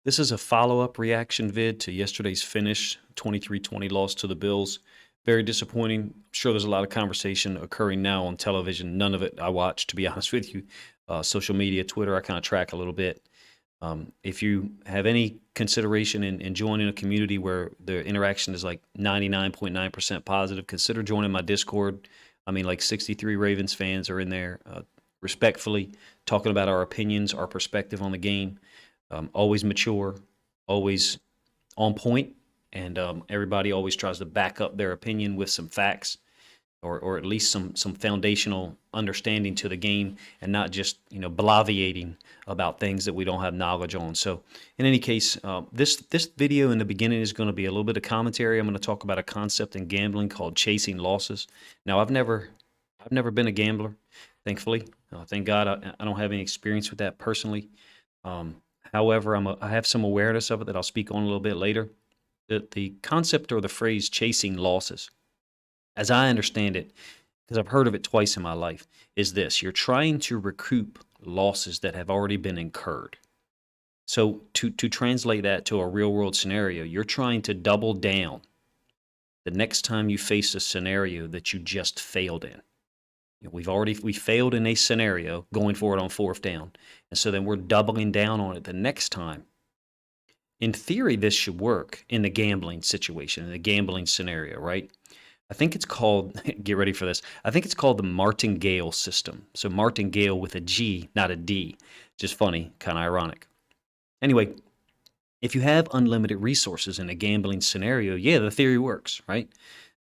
This is a follow-up reaction vid to yesterday's finish, 23-20 loss to the Bills. Very disappointing. I'm sure there's a lot of conversation occurring now on television. None of it I watch, to be honest with you. Social media, Twitter, I kind of track a little bit. If you have any consideration in joining a community where the interaction is like 99.9% positive, consider joining my Discord. I mean, like 63 Ravens fans are in there, respectfully talking about our opinions, our perspective on the game. Always mature, always on point, and everybody always tries to back up their opinion with some facts or at least some foundational understanding to the game, and not just bloviating about things that we don't have knowledge on. So in any case, this video in the beginning is going to be a little bit of commentary. I'm going to talk about a concept in gambling called chasing losses. Now I've never been a gambler, thankfully. Thank God I don't have any experience with that personally. However, I have some awareness of it that I'll speak on a little bit later. The concept or the phrase chasing losses, as I understand it, because I've heard of it twice in my life, is this: you're trying to recoup losses that have already been incurred. So to translate that to a real world scenario, you're trying to double down the next time you face a scenario that you just failed in. We failed in a scenario going for it on fourth down, and so then we're doubling down on it the next time. In theory, this should work in the gambling situation, in the gambling scenario, right? I think it's called, get ready for this, I think it's called the martingale system. So martingale with a G, not a D. Just funny, kind of ironic. Anyway, if you have unlimited resources in a gambling scenario, yeah, the theory works, right?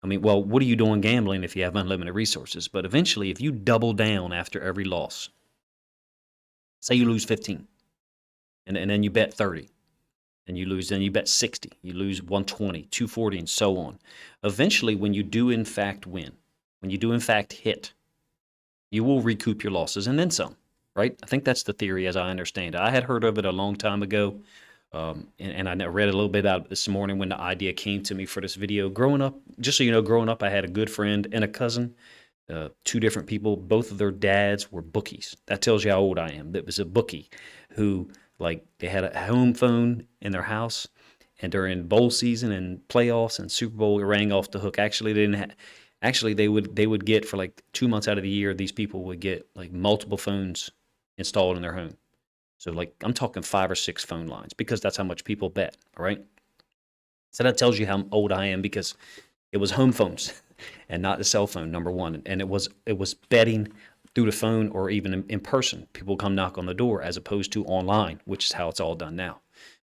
I mean, well, what are you doing gambling if you have unlimited resources? But eventually, if you double down after every loss, say you lose 15, and then you bet 30, and you lose, then you bet 60, you lose 120, 240, and so on. Eventually, when you do in fact win, when you do in fact hit, you will recoup your losses and then some, right? I think that's the theory as I understand it. I had heard of it a long time ago. And I read a little bit about it this morning when the idea came to me for this video. Growing up, just so you know, growing up, I had a good friend and a cousin, two different people. Both of their dads were bookies. That tells you how old I am. That was a bookie who, like, they had a home phone in their house, and during bowl season and playoffs and Super Bowl, it rang off the hook. Actually, they didn't. Actually, they would get, for like 2 months out of the year, these people would get like multiple phones installed in their home. So, like, I'm talking 5 or 6 phone lines, because that's how much people bet, all right? So that tells you how old I am, because it was home phones and not the cell phone, number one. And it was betting through the phone, or even in person. People come knock on the door, as opposed to online, which is how it's all done now. All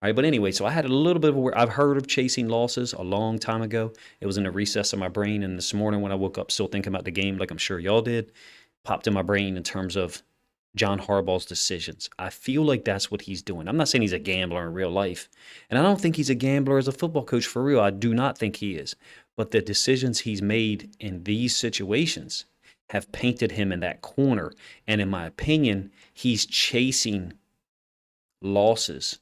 right, but anyway, so I had a little bit of I've heard of chasing losses a long time ago. It was in the recess of my brain, and this morning when I woke up still thinking about the game, like I'm sure y'all did, popped in my brain in terms of John Harbaugh's decisions. I feel like that's what he's doing. I'm not saying he's a gambler in real life, and I don't think he's a gambler as a football coach for real. I do not think he is. But the decisions he's made in these situations have painted him in that corner. And in my opinion, he's chasing losses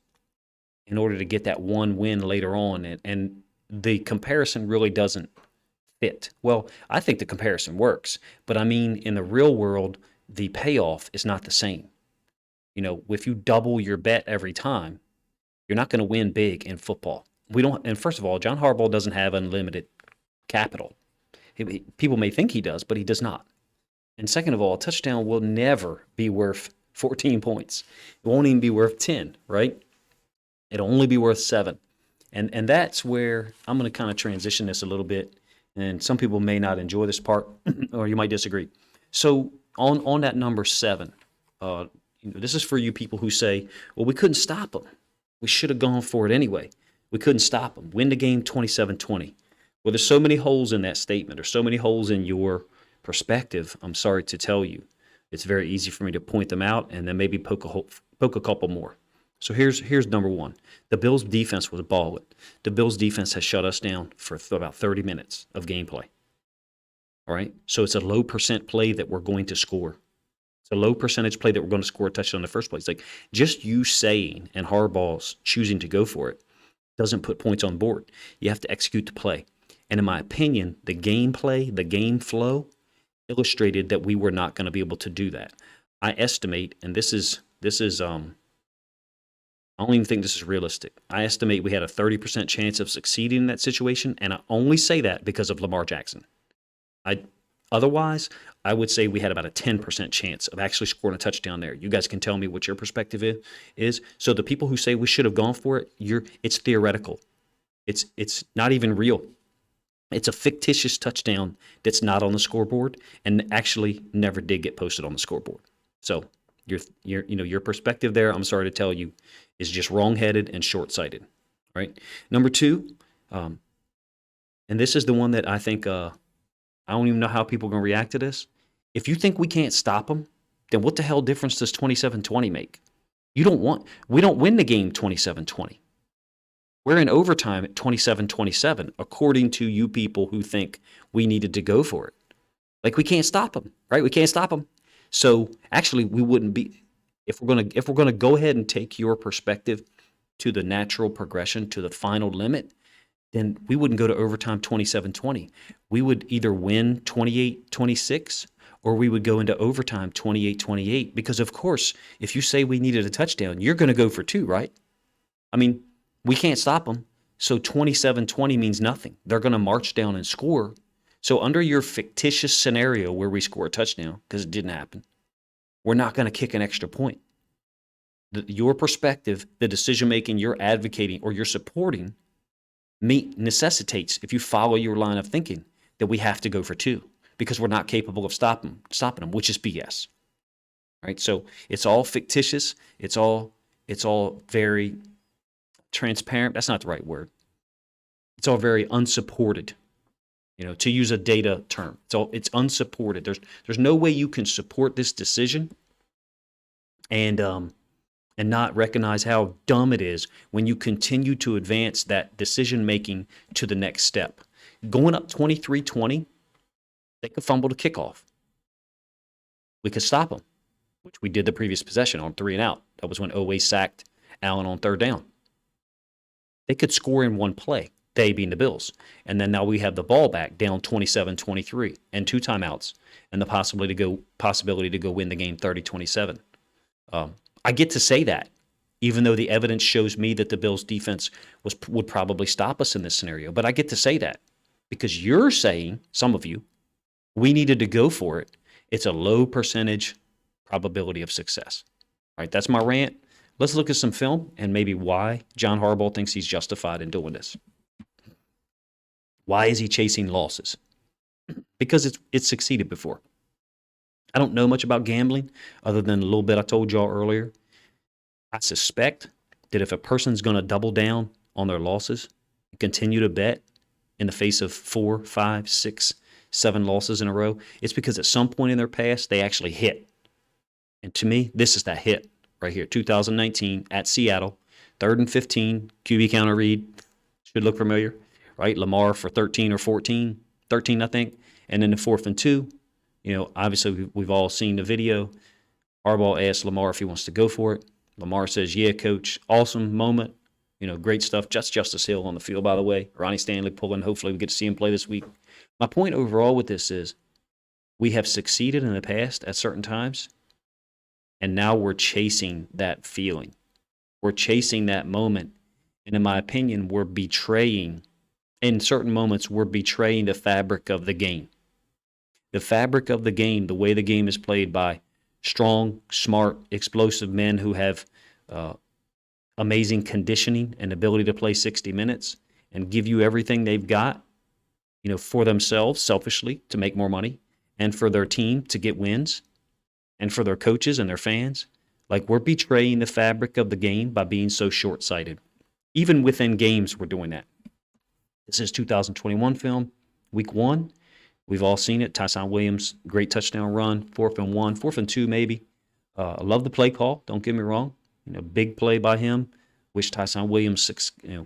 in order to get that one win later on. And the comparison really doesn't fit. Well, I think the comparison works, but I mean, in the real world, the payoff is not the same. You know, if you double your bet every time, you're not going to win big in football. We don't, and first of all, John Harbaugh doesn't have unlimited capital. People may think he does, but he does not. And second of all, a touchdown will never be worth 14 points. It won't even be worth 10, right? It'll only be worth 7. And that's where I'm going to kind of transition this a little bit. And some people may not enjoy this part, or you might disagree. So on that number 7, this is for you people who say, well, we couldn't stop them. We should have gone for it anyway. We couldn't stop them. Win the game 27-20. Well, there's so many holes in that statement. There's so many holes in your perspective. I'm sorry to tell you. It's very easy for me to point them out and then maybe poke a couple more. So here's number 1. The Bills' defense was balling. The Bills' defense has shut us down for about 30 minutes of gameplay. All right? So it's a low percent play that we're going to score. It's a low percentage play that we're going to score a touchdown in the first place. Like, just you saying and Harbaugh's choosing to go for it doesn't put points on board. You have to execute the play. And in my opinion, the gameplay, the game flow illustrated that we were not going to be able to do that. I estimate, and this is I'm I don't even think this is realistic. I estimate we had a 30% chance of succeeding in that situation, and I only say that because of Lamar Jackson. I Otherwise, I would say we had about a 10% chance of actually scoring a touchdown there. You guys can tell me what your perspective is. So the people who say we should have gone for it, it's theoretical. It's not even real. It's a fictitious touchdown that's not on the scoreboard and actually never did get posted on the scoreboard. So your perspective there, I'm sorry to tell you, is just wrong-headed and short-sighted. Right. Number two, and this is the one that I think I don't even know how people are going to react to this. If you think we can't stop them, then what the hell difference does 27-20 make? We don't win the game 27-20. We're in overtime at 27-27, according to you people who think we needed to go for it. Like, we can't stop them, right? We can't stop them. So actually, we wouldn't be, if we're gonna go ahead and take your perspective to the natural progression, to the final limit, then we wouldn't go to overtime 27-20. We would either win 28-26 or we would go into overtime 28-28. Because of course, if you say we needed a touchdown, you're going to go for two, right? I mean, we can't stop them. So 27-20 means nothing. They're going to march down and score. So under your fictitious scenario where we score a touchdown, because it didn't happen, we're not going to kick an extra point. Your perspective, the decision making you're advocating or you're supporting, necessitates, if you follow your line of thinking, that we have to go for two because we're not capable of stopping them, which is BS. Right? So it's all fictitious. It's all very transparent. That's not the right word. It's all very unsupported. To use a data term, it's unsupported. There's no way you can support this decision and not recognize how dumb it is when you continue to advance that decision-making to the next step. Going up 23-20, they could fumble the kickoff. We could stop them, which we did the previous possession on 3 and out. That was when Oweh sacked Allen on 3rd down. They could score in one play, they being the Bills. And then now we have the ball back down 27-23 and 2 timeouts and the possibility to go win the game 30-27. I get to say that, even though the evidence shows me that the Bills' defense would probably stop us in this scenario. But I get to say that because you're saying, some of you, we needed to go for it. It's a low percentage probability of success. All right, that's my rant. Let's look at some film and maybe why John Harbaugh thinks he's justified in doing this. Why is he chasing losses? Because it's succeeded before. I don't know much about gambling other than a little bit I told y'all earlier. I suspect that if a person's going to double down on their losses and continue to bet in the face of 4, 5, 6, 7 losses in a row, it's because at some point in their past, they actually hit. And to me, this is that hit right here. 2019 at Seattle, 3rd and 15, QB counter read. Should look familiar, right? Lamar for 13 or 14, 13, I think. And then the 4th and 2. Obviously, we've all seen the video. Harbaugh asked Lamar if he wants to go for it. Lamar says, yeah, coach. Awesome moment. Great stuff. Justice Hill on the field, by the way. Ronnie Stanley pulling. Hopefully we get to see him play this week. My point overall with this is we have succeeded in the past at certain times, and now we're chasing that feeling. We're chasing that moment. And in my opinion, in certain moments, we're betraying the fabric of the game. The fabric of the game, the way the game is played by strong, smart, explosive men who have amazing conditioning and ability to play 60 minutes and give you everything they've got, for themselves, selfishly, to make more money, and for their team to get wins, and for their coaches and their fans. Like, we're betraying the fabric of the game by being so short-sighted. Even within games, we're doing that. This is 2021 film, week 1. We've all seen it. Tyson Williams, great touchdown run, 4th and 1, 4th and 2 maybe. I love the play call. Don't get me wrong. Big play by him. Wish Tyson Williams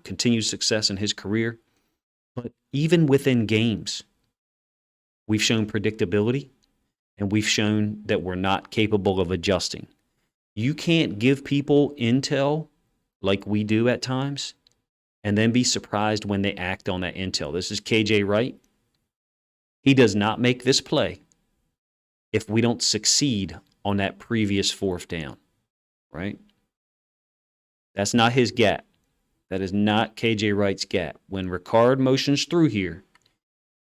continued success in his career. But even within games, we've shown predictability, and we've shown that we're not capable of adjusting. You can't give people intel like we do at times and then be surprised when they act on that intel. This is KJ Wright. He does not make this play if we don't succeed on that previous 4th down, right? That's not his gap. That is not KJ Wright's gap. When Ricard motions through here,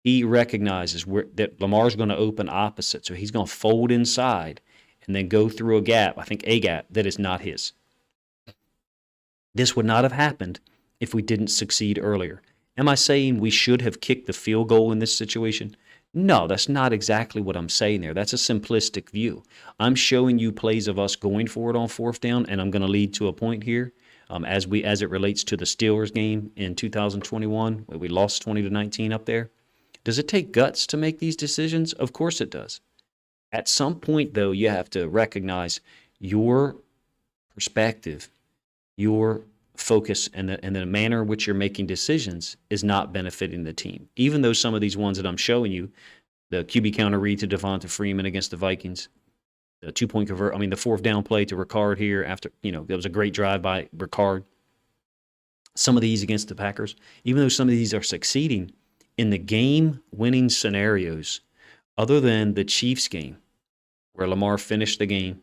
he recognizes that Lamar's going to open opposite. So he's going to fold inside and then go through a gap, I think a gap, that is not his. This would not have happened if we didn't succeed earlier. Am I saying we should have kicked the field goal in this situation? No, that's not exactly what I'm saying there. That's a simplistic view. I'm showing you plays of us going for it on fourth down, and I'm going to lead to a point here as it relates to the Steelers game in 2021, where we lost 20-19 up there. Does it take guts to make these decisions? Of course it does. At some point, though, you have to recognize your perspective, your focus, and the manner in which you're making decisions is not benefiting the team. Even though some of these ones that I'm showing you, the QB counter read to Devonta Freeman against the Vikings, the 2-point the fourth down play to Ricard here after, there was a great drive by Ricard. Some of these against the Packers, even though some of these are succeeding in the game-winning scenarios, other than the Chiefs game, where Lamar finished the game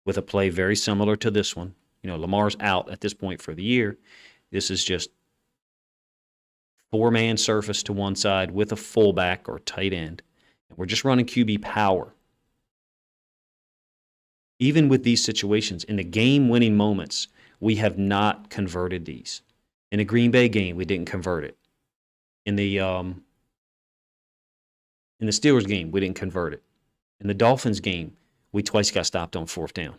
with a play very similar to this one. Lamar's out at this point for the year. This is just four-man surface to one side with a fullback or tight end. And we're just running QB power. Even with these situations, in the game-winning moments, we have not converted these. In the Green Bay game, we didn't convert it. In the Steelers game, we didn't convert it. In the Dolphins game, we twice got stopped on fourth down,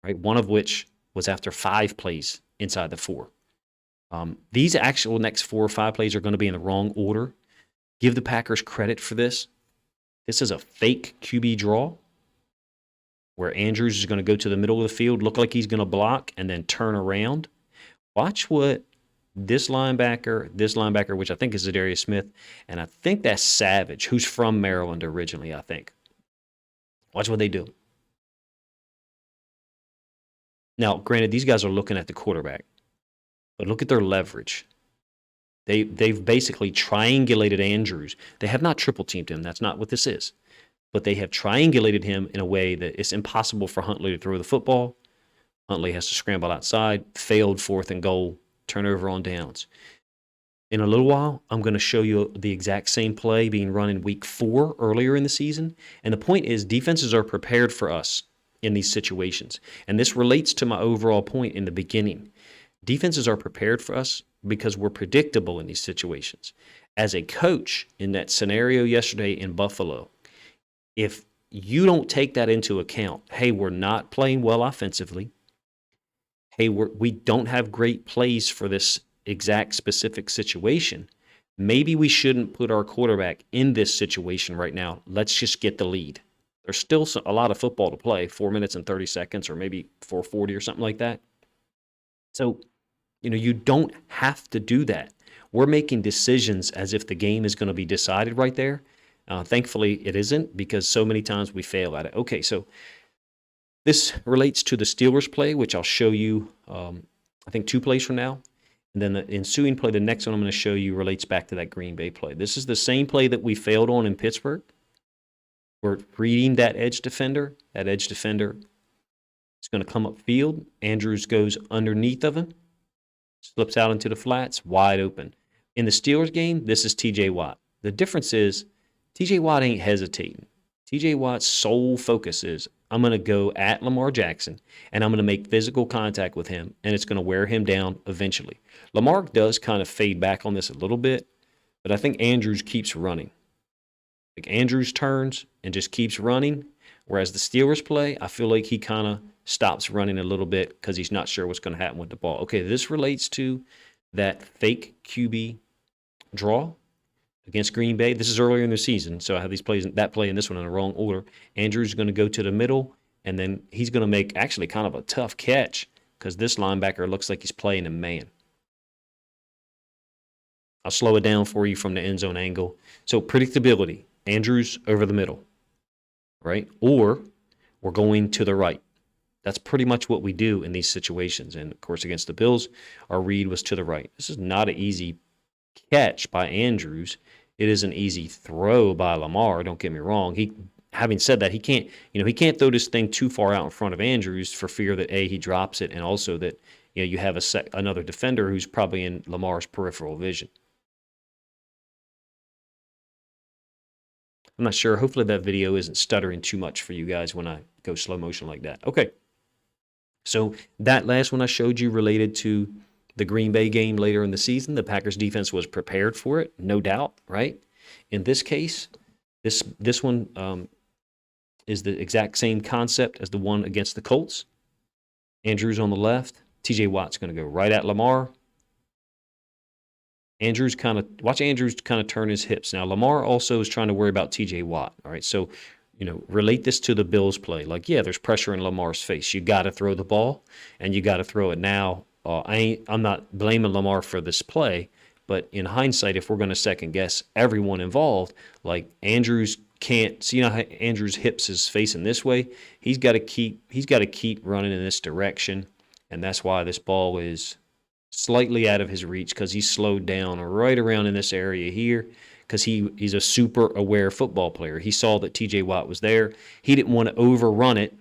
right? One of which was after 5 plays inside the 4. These actual next 4 or 5 plays are going to be in the wrong order. Give the Packers credit for this. This is a fake QB draw where Andrews is going to go to the middle of the field, look like he's going to block, and then turn around. Watch what this linebacker, which I think is Zadarius Smith, and I think that's Savage, who's from Maryland originally, I think. Watch what they do. Now, granted, these guys are looking at the quarterback, but look at their leverage. They've basically triangulated Andrews. They have not triple-teamed him. That's not what this is. But they have triangulated him in a way that it's impossible for Huntley to throw the football. Huntley has to scramble outside, failed 4th and goal, turnover on downs. In a little while, I'm going to show you the exact same play being run in week 4 earlier in the season. And the point is, defenses are prepared for us in these situations. And this relates to my overall point in the beginning. Defenses are prepared for us because we're predictable in these situations. As a coach in that scenario yesterday in Buffalo, if you don't take that into account, hey, we're not playing well offensively. Hey, we don't have great plays for this exact specific situation. Maybe we shouldn't put our quarterback in this situation right now. Let's just get the lead. There's still a lot of football to play, 4 minutes and 30 seconds or maybe 4:40 or something like that. So, you don't have to do that. We're making decisions as if the game is going to be decided right there. Thankfully, it isn't because so many times we fail at it. Okay, so this relates to the Steelers play, which I'll show you, I think, 2 plays from now. And then the ensuing play, the next one I'm going to show you, relates back to that Green Bay play. This is the same play that we failed on in Pittsburgh. We're reading that edge defender. That edge defender is going to come upfield. Andrews goes underneath of him, slips out into the flats, wide open. In the Steelers game, this is T.J. Watt. The difference is T.J. Watt ain't hesitating. T.J. Watt's sole focus is, I'm going to go at Lamar Jackson, and I'm going to make physical contact with him, and it's going to wear him down eventually. Lamar does kind of fade back on this a little bit, but I think Andrews keeps running. Like Andrews turns and just keeps running, whereas the Steelers play, I feel like he kind of stops running a little bit because he's not sure what's going to happen with the ball. Okay, this relates to that fake QB draw against Green Bay. This is earlier in the season, so I have that play and this one in the wrong order. Andrews is going to go to the middle, and then he's going to make actually kind of a tough catch because this linebacker looks like he's playing a man. I'll slow it down for you from the end zone angle. So predictability, Andrews over the middle, right? Or we're going to the right. That's pretty much what we do in these situations. And, of course, against the Bills, our read was to the right. This is not an easy catch by Andrews. It is an easy throw by Lamar. Don't get me wrong. Having said that, he can't throw this thing too far out in front of Andrews for fear that A, he drops it, and also that you have another defender who's probably in Lamar's peripheral vision. I'm not sure. Hopefully that video isn't stuttering too much for you guys when I go slow motion like that. Okay. So that last one I showed you related to the Green Bay game later in the season. The Packers defense was prepared for it, no doubt, right? In this case, this one is the exact same concept as the one against the Colts. Andrews on the left. TJ Watt's going to go right at Lamar. Watch Andrews kind of turn his hips. Now, Lamar also is trying to worry about TJ Watt. All right, so, relate this to the Bills play. Like, yeah, there's pressure in Lamar's face. You got to throw the ball, and you got to throw it now. I'm not blaming Lamar for this play, but in hindsight, if we're going to second guess everyone involved, like Andrews can't see how Andrews' hips is facing this way. He's got to keep running in this direction, and that's why this ball is slightly out of his reach, because he's slowed down right around in this area here, because he's a super aware football player. He saw that TJ Watt was there. He didn't want to overrun it,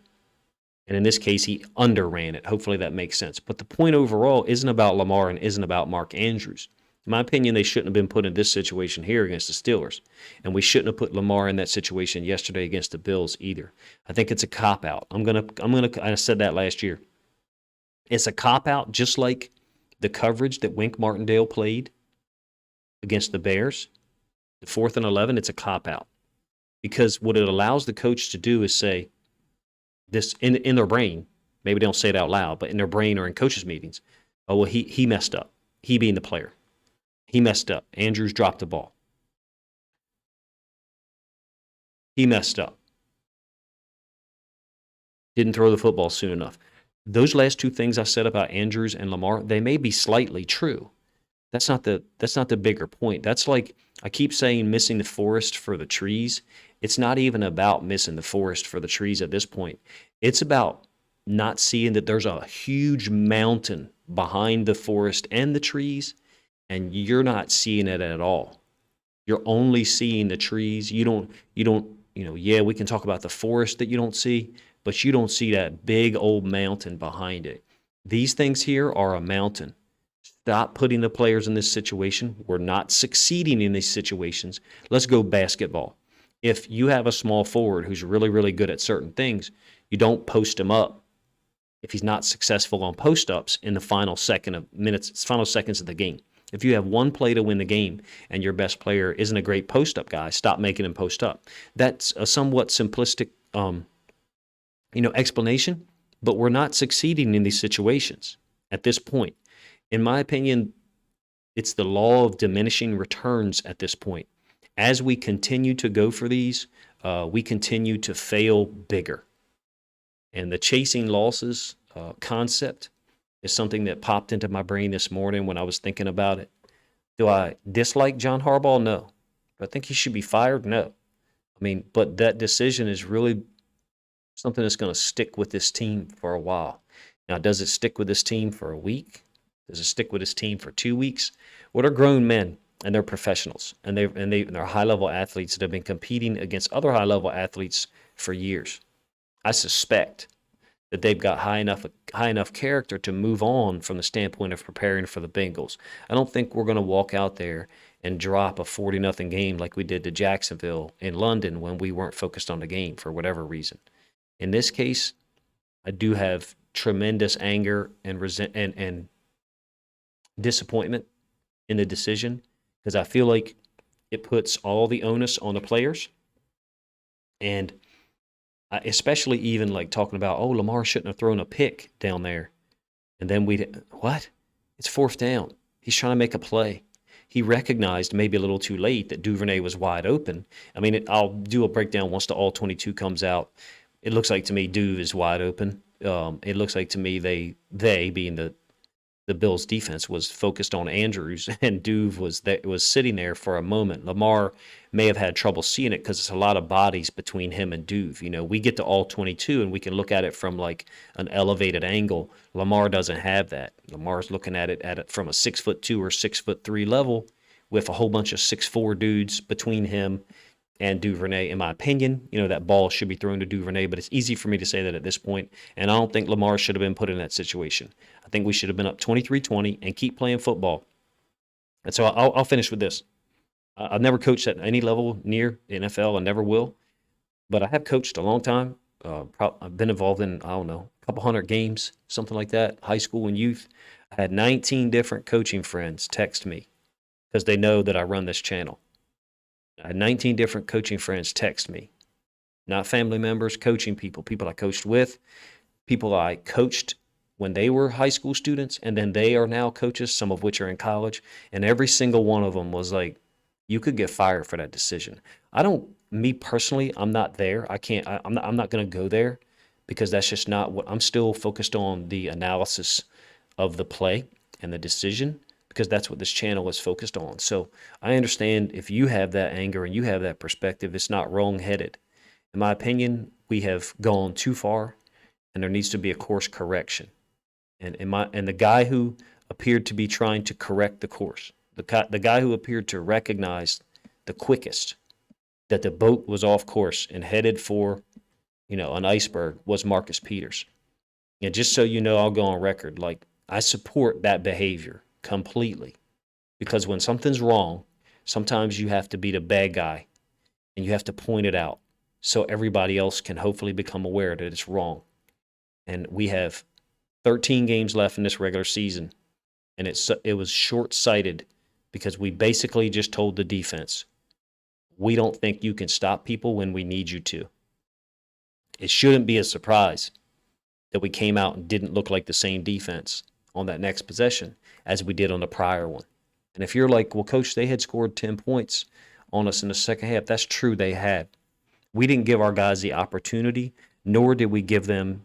and in this case, he underran it. Hopefully that makes sense. But the point overall isn't about Lamar and isn't about Mark Andrews. In my opinion, they shouldn't have been put in this situation here against the Steelers, and we shouldn't have put Lamar in that situation yesterday against the Bills either. I think it's a cop-out. I said that last year. It's a cop-out, just like the coverage that Wink Martindale played against the Bears, the 4th and 11, it's a cop-out. Because what it allows the coach to do is say this in their brain. Maybe they don't say it out loud, but in their brain or in coaches' meetings. Oh, well, he messed up. He being the player. He messed up. Andrews dropped the ball. He messed up. Didn't throw the football soon enough. Those last two things I said about Andrews and Lamar, they may be slightly true. That's not the bigger point. That's like, I keep saying, missing the forest for the trees. It's not even about missing the forest for the trees at this point. It's about not seeing that there's a huge mountain behind the forest and the trees, and you're not seeing it at all. You're only seeing the trees. You don't, yeah, we can talk about the forest that you don't see, but you don't see that big old mountain behind it. These things here are a mountain. Stop putting the players in this situation. We're not succeeding in these situations. Let's go basketball. If you have a small forward who's really, really good at certain things, you don't post him up if he's not successful on post-ups in the final seconds of the game. If you have one play to win the game and your best player isn't a great post-up guy, stop making him post up. That's a somewhat simplistic explanation, but we're not succeeding in these situations at this point. In my opinion, it's the law of diminishing returns at this point. As we continue to go for these, we continue to fail bigger. And the chasing losses concept is something that popped into my brain this morning when I was thinking about it. Do I dislike John Harbaugh? No. Do I think he should be fired? No. But that decision is really something that's going to stick with this team for a while. Now, does it stick with this team for a week? Does it stick with this team for 2 weeks? What are grown men, and they're professionals, and they're high-level athletes that have been competing against other high-level athletes for years. I suspect that they've got high enough character to move on from the standpoint of preparing for the Bengals. I don't think we're going to walk out there and drop a 40-0 game like we did to Jacksonville in London when we weren't focused on the game for whatever reason. In this case, I do have tremendous anger and and disappointment in the decision, because I feel like it puts all the onus on the players. And especially even like talking about, Lamar shouldn't have thrown a pick down there. And then what? It's 4th down. He's trying to make a play. He recognized maybe a little too late that Duvernay was wide open. I'll do a breakdown once the all-22 comes out. It looks like to me Duve is wide open. It looks like to me they being the Bills defense was focused on Andrews, and Duve was sitting there for a moment. Lamar may have had trouble seeing it because it's a lot of bodies between him and Duve. We get to all 22 and we can look at it from like an elevated angle. Lamar doesn't have that. Lamar's looking at it from a 6'2" or 6'3" level with a whole bunch of 6'4" dudes between him. and Duvernay. In my opinion, that ball should be thrown to Duvernay, but it's easy for me to say that at this point. And I don't think Lamar should have been put in that situation. I think we should have been up 23-20 and keep playing football. And so I'll finish with this. I've never coached at any level near the NFL. I never will. But I have coached a long time. I've been involved in, I don't know, a couple hundred games, something like that, high school and youth. I had 19 different coaching friends text me because they know that I run this channel. I had 19 different coaching friends text me, not family members, coaching people I coached with, people I coached when they were high school students, and then they are now coaches, some of which are in college. And every single one of them was like, you could get fired for that decision. Me personally, I'm not there. I'm not going to go there because that's just not what I'm still focused on, the analysis of the play and the decision, because that's what this channel is focused on. So I understand if you have that anger and you have that perspective, it's not wrong-headed. In my opinion, we have gone too far and there needs to be a course correction. And the guy who appeared to be trying to correct the course, the guy who appeared to recognize the quickest that the boat was off course and headed for, an iceberg, was Marcus Peters. And just so you know, I'll go on record, like, I support that behavior completely, because when something's wrong, sometimes you have to be the bad guy and you have to point it out so everybody else can hopefully become aware that it's wrong. And we have 13 games left in this regular season, and it was short-sighted because we basically just told the defense, we don't think you can stop people when we need you to. It shouldn't be a surprise that we came out and didn't look like the same defense on that next possession as we did on the prior one. And if you're like, well, Coach, they had scored 10 points on us in the second half, that's true, they had. We didn't give our guys the opportunity, nor did we give them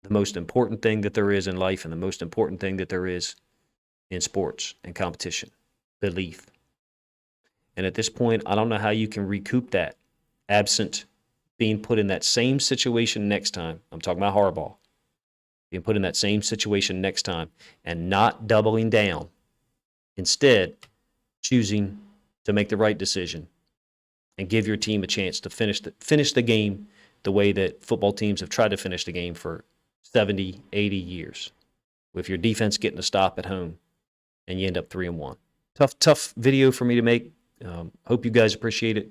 the most important thing that there is in life and the most important thing that there is in sports and competition: belief. And at this point, I don't know how you can recoup that absent being put in that same situation next time. I'm talking about Harbaugh. Being put in that same situation next time and not doubling down. Instead, choosing to make the right decision and give your team a chance to finish the game the way that football teams have tried to finish the game for 70, 80 years. With your defense getting a stop at home and you end up 3-1. Tough video for me to make. Hope you guys appreciate it.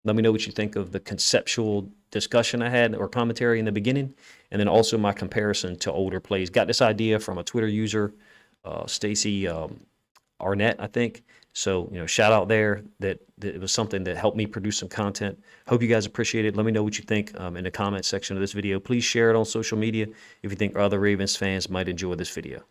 Let me know what you think of the conceptual discussion I had or commentary in the beginning, and then also my comparison to older plays. Got this idea from a Twitter user, Stacy Arnett, I think. So, shout out there that it was something that helped me produce some content. Hope you guys appreciate it. Let me know what you think in the comment section of this video. Please share it on social media if you think other Ravens fans might enjoy this video.